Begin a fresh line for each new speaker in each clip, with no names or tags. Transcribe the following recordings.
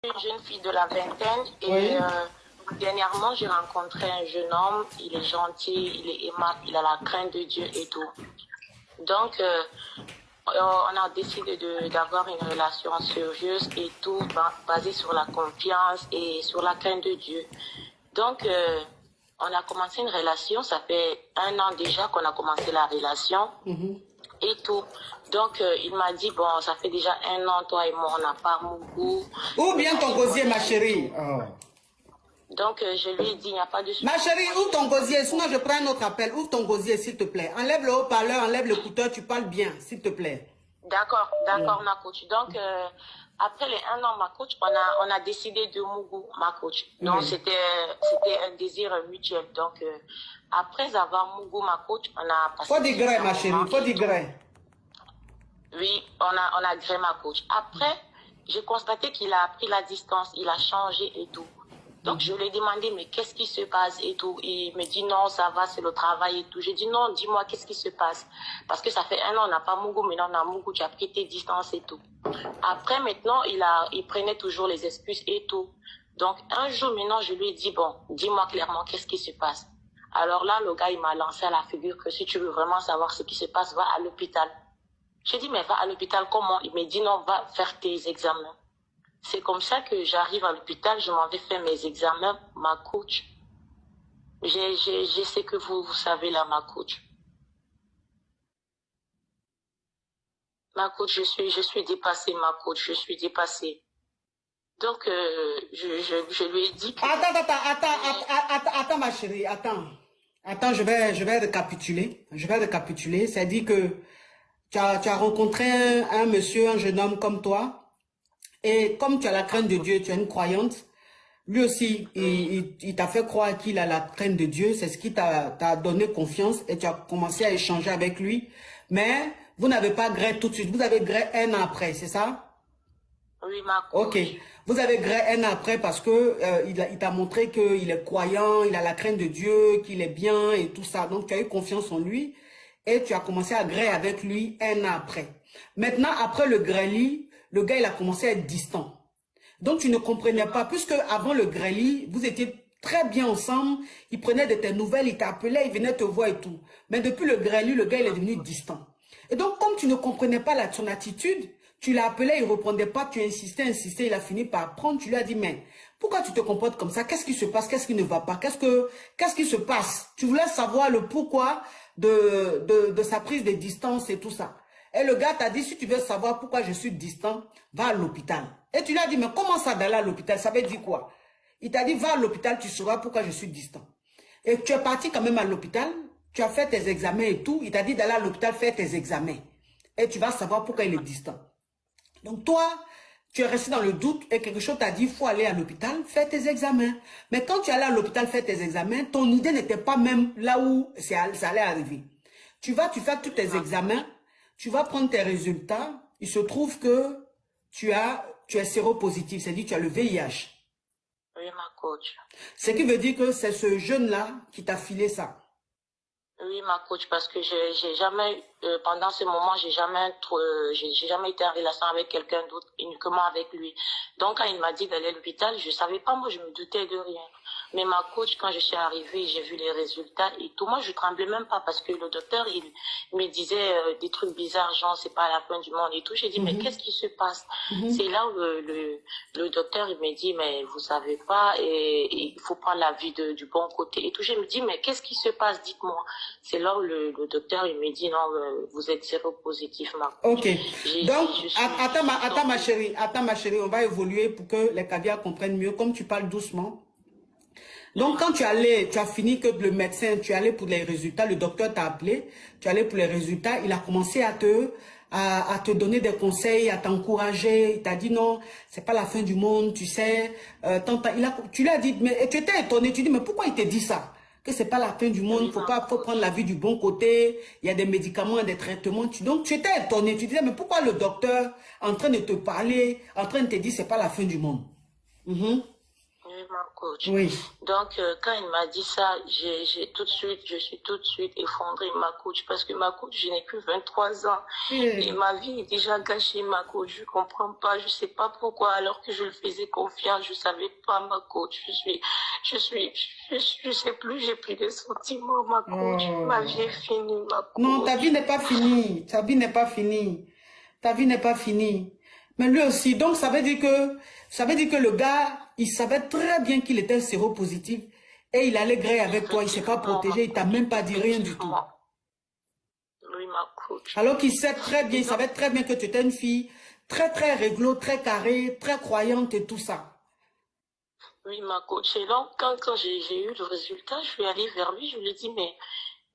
Une jeune fille de la vingtaine
Oui.
et dernièrement j'ai rencontré un jeune homme, il est gentil, il est aimable, il a la crainte de Dieu et tout. Donc on a décidé d'avoir une relation sérieuse et tout, basée sur la confiance et sur la crainte de Dieu. Donc on a commencé une relation, ça fait 1 an déjà qu'on a commencé la relation. Et tout. Donc, il m'a dit, bon, ça fait déjà 1 an, toi et moi, on n'a pas mon goût.
Ou bien ton gosier, ma chérie. Oh.
Donc, je lui ai dit, il n'y a pas de souci.
Ma chérie, ouvre ton gosier, sinon je prends un autre appel. Ouvre ton gosier, s'il te plaît. Enlève le haut-parleur, enlève l'écouteur, tu parles bien, s'il te plaît.
D'accord, ma coach. Donc, après les 1 an, ma coach, on a décidé de Mougou, ma coach. Donc, c'était un désir mutuel. Donc, après avoir Mougou, ma coach, on a passé...
Faut dire gré, ma chérie, faut dire gré.
Oui, on a gré ma coach. Après, j'ai constaté qu'il a pris la distance, il a changé et tout. Donc, je lui ai demandé, mais qu'est-ce qui se passe et tout. Il me dit, non, ça va, c'est le travail et tout. J'ai dit, non, dis-moi, qu'est-ce qui se passe. Parce que ça fait 1 an, on n'a pas Mougou, maintenant on a Mougou, tu as pris tes distances et tout. Après, maintenant, il prenait toujours les excuses et tout. Donc, un jour, maintenant, je lui ai dit, bon, dis-moi clairement, qu'est-ce qui se passe. Alors là, le gars, il m'a lancé à la figure que si tu veux vraiment savoir ce qui se passe, va à l'hôpital. J'ai dit, mais va à l'hôpital comment? Il m'a dit, non, va faire tes examens. C'est comme ça que j'arrive à l'hôpital, je m'en vais faire mes examens, ma coach. Je sais que vous savez là, ma coach. Ma coach, je suis dépassée, ma coach, je suis dépassée. Donc, je lui ai dit que...
Attends, ma chérie, attends. Attends, je vais récapituler. Je vais récapituler. C'est-à-dire que tu as rencontré un monsieur, un jeune homme comme toi. Et comme tu as la crainte de Dieu, tu es une croyante. Lui aussi, il t'a fait croire qu'il a la crainte de Dieu. C'est ce qui t'a donné confiance et tu as commencé à échanger avec lui. Mais vous n'avez pas gré tout de suite. Vous avez gré 1 an après, c'est ça?
Oui, ma coach.
Ok. Vous avez gré 1 an après parce que il t'a montré qu'il est croyant, il a la crainte de Dieu, qu'il est bien et tout ça. Donc, tu as eu confiance en lui et tu as commencé à gré avec lui 1 an après. Maintenant, après le grêlis, le gars, il a commencé à être distant. Donc, tu ne comprenais pas, puisque avant le grêlis, vous étiez très bien ensemble, il prenait de tes nouvelles, il t'appelait, il venait te voir et tout. Mais depuis le grêlis, le gars, il est devenu distant. Et donc, comme tu ne comprenais pas son attitude, tu l'as appelé, il ne répondait pas, tu insistais, il a fini par prendre, tu lui as dit, mais pourquoi tu te comportes comme ça? Qu'est-ce qui se passe? Qu'est-ce qui ne va pas? Qu'est-ce qui se passe? Tu voulais savoir le pourquoi de sa prise de distance et tout ça. Et le gars t'a dit, si tu veux savoir pourquoi je suis distant, va à l'hôpital. Et tu lui as dit, mais comment ça d'aller à l'hôpital? Ça veut dire quoi? Il t'a dit, va à l'hôpital, tu sauras pourquoi je suis distant. Et tu es parti quand même à l'hôpital, tu as fait tes examens et tout. Il t'a dit d'aller à l'hôpital faire tes examens. Et tu vas savoir pourquoi il est distant. Donc toi, tu es resté dans le doute et quelque chose t'a dit, il faut aller à l'hôpital, faire tes examens. Mais quand tu allais à l'hôpital faire tes examens, ton idée n'était pas même là où ça allait arriver. Tu fais tous tes examens, tu vas prendre tes résultats, il se trouve que tu es séropositif, c'est-à-dire tu as le VIH.
Oui, ma coach.
Ce qui veut dire que c'est ce jeune-là qui t'a filé ça.
Oui, ma coach, parce que j'ai jamais, pendant ce moment, j'ai jamais été en relation avec quelqu'un d'autre, uniquement avec lui. Donc, quand il m'a dit d'aller à l'hôpital, je savais pas, moi, je me doutais de rien. Mais ma coach, quand je suis arrivée, j'ai vu les résultats et tout. Moi, je tremblais même pas parce que le docteur, il me disait des trucs bizarres, genre, c'est pas la fin du monde et tout. J'ai dit, mais qu'est-ce qui se passe? C'est là où le docteur, il me dit, mais vous savez pas, et il faut prendre la vie du bon côté et tout. Je me dis, mais qu'est-ce qui se passe? Dites-moi. C'est là où le docteur, il me dit, non, vous êtes séropositif, ma coach.
Ok. Donc, attends ma chérie, on va évoluer pour que les caviars comprennent mieux, comme tu parles doucement. Donc, quand tu as fini que le médecin, tu es allé pour les résultats, le docteur t'a appelé, tu es allé pour les résultats, il a commencé à te donner des conseils, à t'encourager, il t'a dit non, c'est pas la fin du monde, tu sais, tu lui as dit, mais tu étais étonné, tu dis, mais pourquoi il te dit ça? Que c'est pas la fin du monde, faut prendre la vie du bon côté, il y a des médicaments, des traitements, donc tu étais étonné, tu disais, mais pourquoi le docteur, en train de te parler, en train de te dire, c'est pas la fin du monde?
Oui, ma coach.
Oui.
Donc, quand il m'a dit ça, je suis tout de suite effondrée, ma coach, parce que ma coach, je n'ai que 23 ans. Et ma vie est déjà gâchée, ma coach. Je comprends pas, je sais pas pourquoi, alors que je le faisais confiance, je savais pas, ma coach. Je sais plus, j'ai plus de sentiments, ma coach. Ma vie est finie, ma coach.
Non, ta vie n'est pas finie. Ta vie n'est pas finie. Ta vie n'est pas finie. Mais lui aussi, donc ça veut dire que le gars, il savait très bien qu'il était séropositif et il allait gré avec toi, il s'est pas protégé, il t'a même pas dit rien du tout.
Oui, ma coach.
Alors qu'il sait très bien, il savait très bien que tu étais une fille très très réglo, très carrée, très croyante et tout ça.
Oui, ma coach. Et donc, quand j'ai eu le résultat, je suis allée vers lui, je lui ai dit,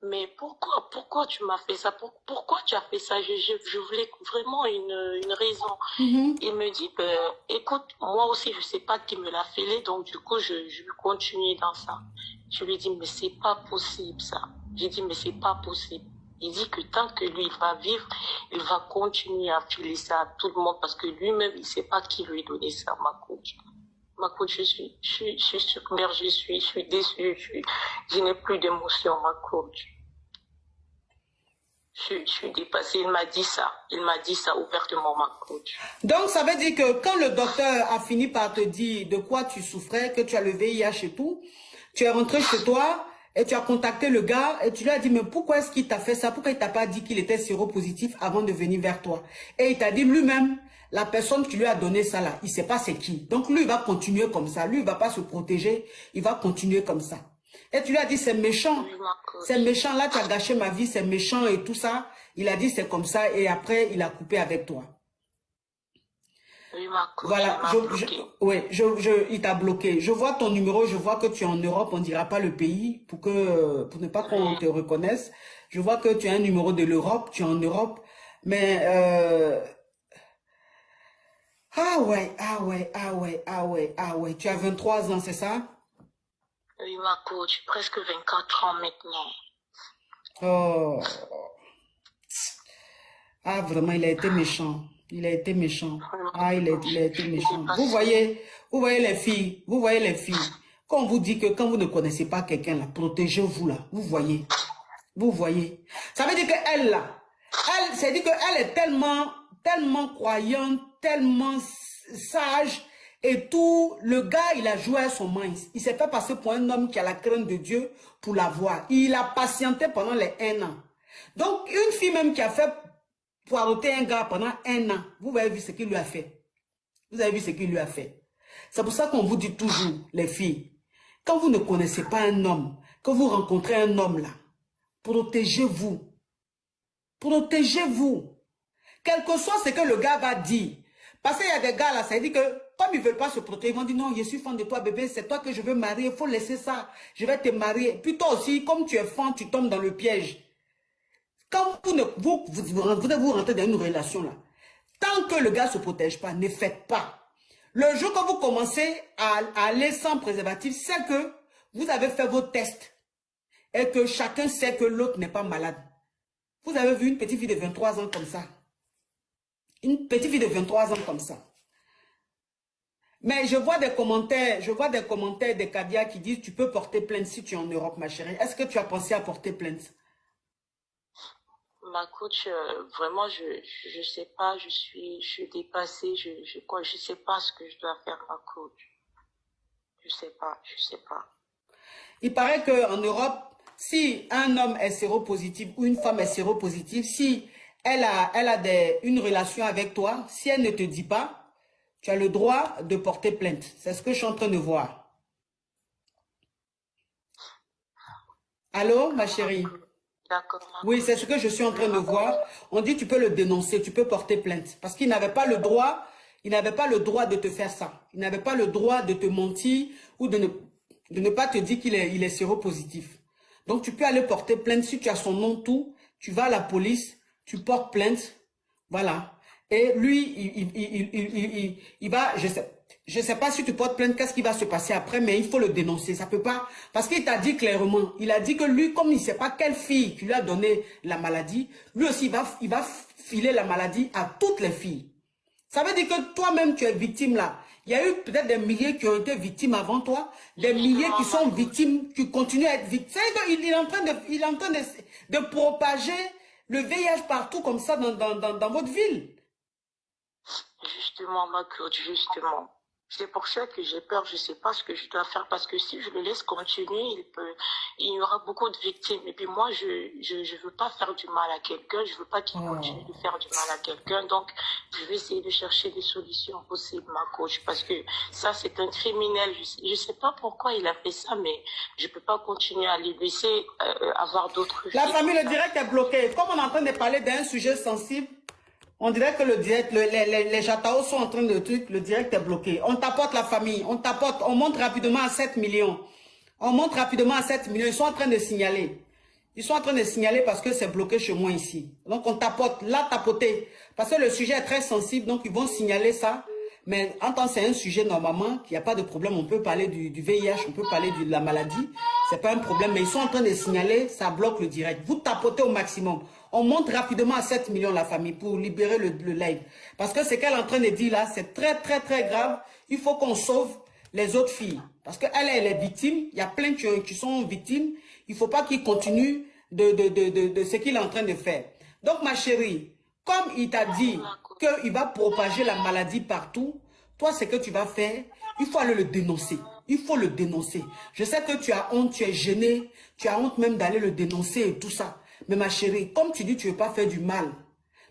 mais pourquoi tu m'as fait ça? Pourquoi tu as fait ça? Je voulais vraiment une raison. Il me dit, écoute, moi aussi, je sais pas qui me l'a fait, donc du coup, je vais continuer dans ça. Je lui ai dit, mais c'est pas possible, ça. J'ai dit, mais c'est pas possible. Il dit que tant que lui, il va vivre, il va continuer à filer ça à tout le monde parce que lui-même, il sait pas qui lui a donné ça, ma coach. Ma coach, je suis submergée, je suis déçue, je n'ai plus d'émotion, ma coach. Je suis dépassée, il m'a dit ça ouvertement, ma coach.
Donc, ça veut dire que quand le docteur a fini par te dire de quoi tu souffrais, que tu as le VIH et tout, tu es rentré chez toi et tu as contacté le gars et tu lui as dit, mais pourquoi est-ce qu'il t'a fait ça? Pourquoi il t'a pas dit qu'il était séropositif avant de venir vers toi? Et il t'a dit lui-même, la personne qui lui a donné ça là, il sait pas c'est qui. Donc, lui, il va continuer comme ça. Lui, il va pas se protéger, il va continuer comme ça. Et tu lui as dit, c'est méchant. C'est méchant, là, tu as gâché ma vie, c'est méchant et tout ça. Il a dit, c'est comme ça. Et après, il a coupé avec toi.
Oui, ma coach,
voilà, il t'a bloqué. Je vois ton numéro, je vois que tu es en Europe, on ne dira pas le pays pour ne pas qu'on te reconnaisse. Je vois que tu as un numéro de l'Europe, tu es en Europe. Mais, ah ouais, tu as 23 ans, c'est ça?
Oui, ma coach, presque 24 ans maintenant.
Oh. Ah, vraiment, il a été méchant. Il a été méchant. Ah, il a été méchant. Vous voyez les filles. Vous voyez les filles. Quand on vous dit que quand vous ne connaissez pas quelqu'un, là, protégez-vous, là. Vous voyez. Vous voyez. Ça veut dire qu'elle, là, ça veut dire qu'elle est tellement croyante, tellement sage. Et tout, le gars, il a joué à son main. Il s'est fait passer pour un homme qui a la crainte de Dieu pour l'avoir. Il a patienté pendant les 1 an. Donc, une fille même qui a fait poireauter un gars pendant 1 an, vous avez vu ce qu'il lui a fait. Vous avez vu ce qu'il lui a fait. C'est pour ça qu'on vous dit toujours, les filles, quand vous ne connaissez pas un homme, quand vous rencontrez un homme là, protégez-vous. Protégez-vous. Quel que soit ce que le gars va dire. Parce qu'il y a des gars là, ça dit que comme ils ne veulent pas se protéger, ils vont dire non, je suis fan de toi bébé, c'est toi que je veux marier, il faut laisser ça, je vais te marier. Puis toi aussi, comme tu es fan, tu tombes dans le piège. Quand vous rentrez dans une relation là, tant que le gars ne se protège pas, ne faites pas. Le jour que vous commencez à aller sans préservatif, c'est que vous avez fait vos tests et que chacun sait que l'autre n'est pas malade. Vous avez vu une petite fille de 23 ans comme ça. Une petite fille de 23 ans comme ça. Mais je vois des commentaires des Kadia qui disent tu peux porter plainte si tu es en Europe, ma chérie. Est-ce que tu as pensé à porter plainte?
Ma coach, vraiment, je sais pas, je suis dépassée, je sais pas ce que je dois faire, ma coach. Je sais pas.
Il paraît qu'en Europe, si un homme est séropositif ou une femme est séropositive, si elle a une relation avec toi, si elle ne te dit pas, tu as le droit de porter plainte. C'est ce que je suis en train de voir. Allô, ma chérie?
D'accord.
Oui, c'est ce que je suis en train de voir. On dit tu peux le dénoncer, tu peux porter plainte. Parce qu'il n'avait pas le droit, de te faire ça. Il n'avait pas le droit de te mentir ou de ne pas te dire qu'il est séropositif. Donc tu peux aller porter plainte si tu as son nom, tout. Tu vas à la police, tu portes plainte. Voilà. Et lui, il va, je sais pas si tu portes plainte, qu'est-ce qui va se passer après, mais il faut le dénoncer. Ça peut pas, parce qu'il t'a dit clairement, il a dit que lui, comme il sait pas quelle fille qui lui a donné la maladie, lui aussi, il va filer la maladie à toutes les filles. Ça veut dire que toi-même, tu es victime là. Il y a eu peut-être des milliers qui ont été victimes avant toi, des milliers qui sont victimes, qui continuent à être victimes. Il est en train de propager le VIH partout comme ça dans votre ville.
Justement, ma Claude, justement. C'est pour ça que j'ai peur, je ne sais pas ce que je dois faire, parce que si je le laisse continuer, il y aura beaucoup de victimes. Et puis moi, je veux pas faire du mal à quelqu'un, je veux pas qu'il continue de faire du mal à quelqu'un. Donc, je vais essayer de chercher des solutions possibles, ma coach, parce que ça, c'est un criminel. Je sais pas pourquoi il a fait ça, mais je peux pas continuer à les laisser avoir d'autres
La
filles.
famille, le direct est bloqué. Comme on est en train de parler d'un sujet sensible, on dirait que le direct, les Jatao sont en train de truc, le direct est bloqué. On tapote la famille, on tapote, on monte rapidement à 7 millions. On monte rapidement à 7 millions, ils sont en train de signaler. Ils sont en train de signaler parce que c'est bloqué chez moi ici. Donc on tapote, là tapoter. Parce que le sujet est très sensible, donc ils vont signaler ça. Mais en tant que c'est un sujet normalement, qu'il n'y a pas de problème, on peut parler du VIH, on peut parler de la maladie. C'est pas un problème, mais ils sont en train de signaler, ça bloque le direct. Vous tapotez au maximum. On monte rapidement à 7 millions la famille pour libérer le live. Parce que ce qu'elle est en train de dire là, c'est très très très grave. Il faut qu'on sauve les autres filles. Parce qu'elle elle est victime. Il y a plein qui sont victimes. Il ne faut pas qu'il continue de ce qu'il est en train de faire. Donc ma chérie, comme il t'a dit qu'il va propager la maladie partout, toi ce que tu vas faire, il faut aller le dénoncer. Il faut le dénoncer. Je sais que tu as honte, tu es gênée, tu as honte même d'aller le dénoncer et tout ça. Mais ma chérie, comme tu dis, tu ne veux pas faire du mal.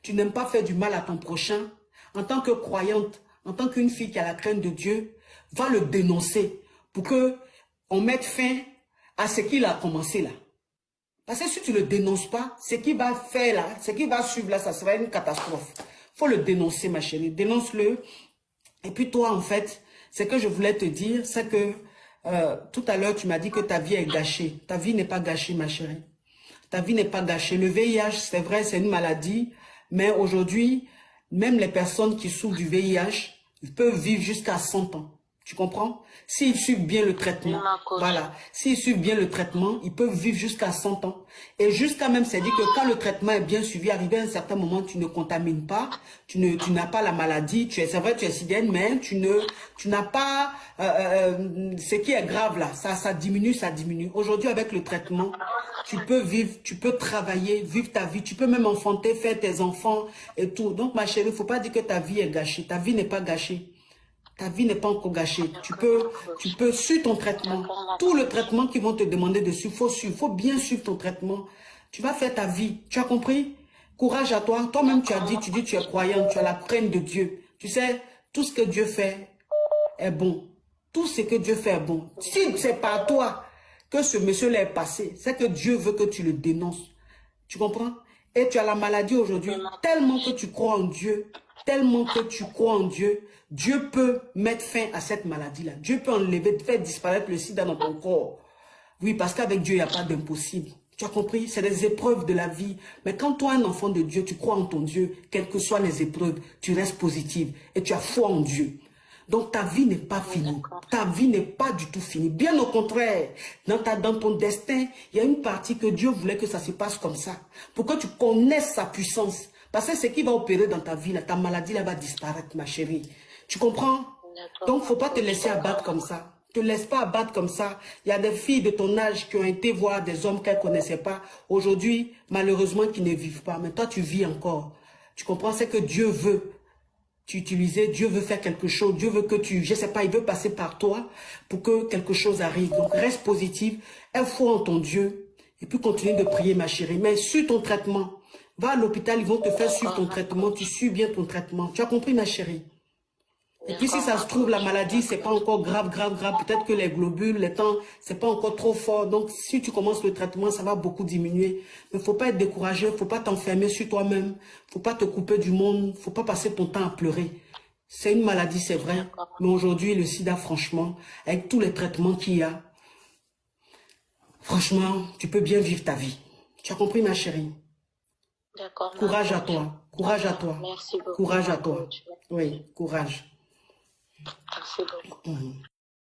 Tu n'aimes pas faire du mal à ton prochain. En tant que croyante, en tant qu'une fille qui a la crainte de Dieu, va le dénoncer pour que on mette fin à ce qu'il a commencé là. Parce que si tu ne le dénonces pas, ce qu'il va faire là, ce qu'il va suivre là, ça sera une catastrophe. Il faut le dénoncer, ma chérie. Dénonce-le. Et puis toi, en fait, ce que je voulais te dire, c'est que tout à l'heure, tu m'as dit que ta vie est gâchée. Ta vie n'est pas gâchée, ma chérie. Ta vie n'est pas gâchée. Le VIH, c'est vrai, c'est une maladie. Mais aujourd'hui, même les personnes qui souffrent du VIH, ils peuvent vivre jusqu'à 100 ans. Tu comprends? S'ils suivent bien le traitement, voilà. S'ils suivent bien le traitement, ils peuvent vivre jusqu'à 100 ans. Et jusqu'à même, c'est dit que quand le traitement est bien suivi, arrivé à un certain moment, tu ne contamines pas, tu n'as pas la maladie, c'est vrai, tu es sidienne, mais tu n'as pas ce qui est grave là. Ça diminue, ça diminue. Aujourd'hui, avec le traitement, tu peux vivre, tu peux travailler, vivre ta vie, tu peux même enfanter, faire tes enfants et tout. Donc, ma chérie, il ne faut pas dire que ta vie est gâchée. Ta vie n'est pas gâchée. Ta vie n'est pas encore gâchée. Tu peux suivre ton traitement. Tout le traitement qu'ils vont te demander de suivre, il faut bien suivre ton traitement. Tu vas faire ta vie. Tu as compris? Courage à toi. Toi-même, tu dis tu es croyant, tu as la crainte de Dieu. Tu sais, tout ce que Dieu fait est bon. Tout ce que Dieu fait est bon. Si c'est par toi que ce monsieur-là est passé, c'est que Dieu veut que tu le dénonces. Tu comprends? Et tu as la maladie aujourd'hui, tellement que tu crois en Dieu, tellement que tu crois en Dieu, Dieu peut mettre fin à cette maladie-là. Dieu peut enlever, faire disparaître le sida dans ton corps. Oui, parce qu'avec Dieu, il n'y a pas d'impossible. Tu as compris? C'est des épreuves de la vie. Mais quand toi, un enfant de Dieu, tu crois en ton Dieu, quelles que soient les épreuves, tu restes positive et tu as foi en Dieu. Donc ta vie n'est pas finie. Ta vie n'est pas du tout finie. Bien au contraire, dans ton destin, il y a une partie que Dieu voulait que ça se passe comme ça. Pour que tu connaisses sa puissance. Parce que ce qui va opérer dans ta vie, là, ta maladie là, va disparaître, ma chérie. Tu comprends? Donc, il ne faut pas te laisser abattre comme ça. Ne te laisse pas abattre comme ça. Il y a des filles de ton âge qui ont été voir des hommes qu'elles ne connaissaient pas. Aujourd'hui, malheureusement, qui ne vivent pas. Mais toi, tu vis encore. Tu comprends? C'est que Dieu veut t'utiliser. Dieu veut faire quelque chose. Dieu veut que tu... Je ne sais pas, il veut passer par toi pour que quelque chose arrive. Donc, reste positive. Aie foi en ton Dieu. Et puis, continue de prier, ma chérie. Mais suis ton traitement. Va à l'hôpital, ils vont te faire suivre ton traitement. Tu suis bien ton traitement. Tu as compris, ma chérie? Et puis si ça se trouve, la maladie, c'est pas encore grave. Peut-être que les globules, les temps, c'est pas encore trop fort. Donc si tu commences le traitement, ça va beaucoup diminuer. Mais faut pas être découragé, faut pas t'enfermer sur toi-même. Faut pas te couper du monde, faut pas passer ton temps à pleurer. C'est une maladie, c'est vrai. Mais aujourd'hui, le sida, franchement, avec tous les traitements qu'il y a, franchement, tu peux bien vivre ta vie. Tu as compris, ma chérie?
D'accord.
Courage à toi. Courage à toi.
Merci beaucoup.
Courage à toi. Oui, courage.
Merci beaucoup.